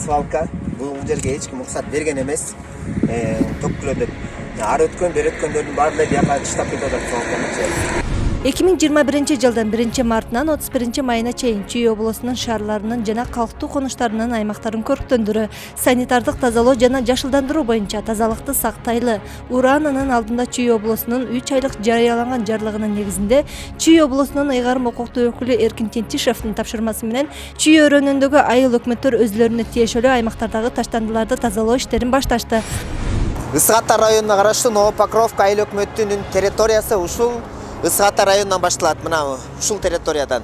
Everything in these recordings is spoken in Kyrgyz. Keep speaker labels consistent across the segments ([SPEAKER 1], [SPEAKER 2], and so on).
[SPEAKER 1] свалка. Бул жерге эч ким уруксат берген эмес. Төккүлөдөп. Ары өткөн, бери өткөндөрдүн баары бияка таштап кетип атат свалканы.
[SPEAKER 2] 2021 жылдын 1 мартынан 31 майына чейин Чүй облусунун шаарларынын жана калктуу конуштарынын аймактарын көрктөндүрүү, санитардык тазалоо жана жашылдандыруу боюнча тазалыкты сактайлы, ураанынын алдында Чүй облусунун 3 айлык жарыяланган жарлыгынын негизинде Чүй облусунун ыйгарым укуктуу өкүлү Эркин Тентишевдин тапшырмасы менен Чүй өрөөнүндөгү айыл өкмөттөр өзлөрүнө тиешелүү аймактардагы таштандыларды тазалоо иштерин башташты.
[SPEAKER 1] Ысыгаттар районуна караштуу Новопокровка айыл өкмөтүнүн территориясы ушул Ысыгаттар районунан башталат, мына ушул территориядан.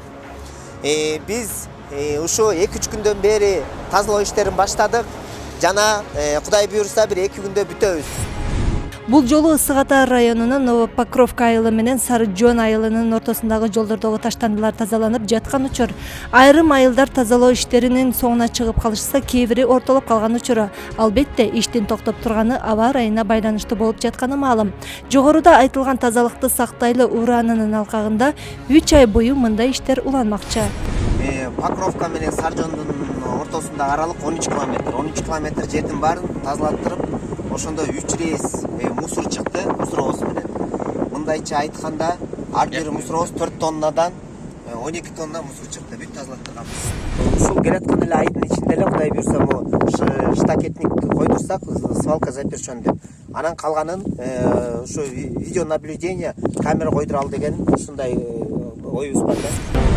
[SPEAKER 1] Биз ушу 2-3 күндөн бери тазалоо иштерин баштадык жана Кудай буйрса бир 2 күндө бүтөбүз.
[SPEAKER 2] Бул жолу Ысыгаттар районунун Новопокровка айылы менен Сары Жон айылынын ортосундагы жолдордогу таштандылар тазаланып жаткан учур. Айрым айылдар тазалоо иштеринин соңуна чыгып калышса, кээ бири ортолоп калган учуру. Албетте, иштин токтоп турганы аба ырайына байланыштуу болуп жатканы маалым. Жогоруда айтылган тазалыкты сактайлы ураанынын алкагында 3 ай бою мындай иштер уланмакчы.
[SPEAKER 1] Покровка менен Сары Жондун ортосундагы аралык 13 километр. 13 километр жердин баарын тазалаттырып, ошондо 3 рейс мусор чыкты, мусоробуз менен. Мындайча айтканда, ар бир мусоробуз 4 тоннадан 12 тонна мусор чыкты. Бүт тазалаттырганбыз. Ушул келаткан эле айдын ичинде эле Кудай буйрса штакетник койдурсак, свалка заперчен деп. Анан калганын ушу видео наблюдение камера койдура ал деген ушундай оюбуз бар да.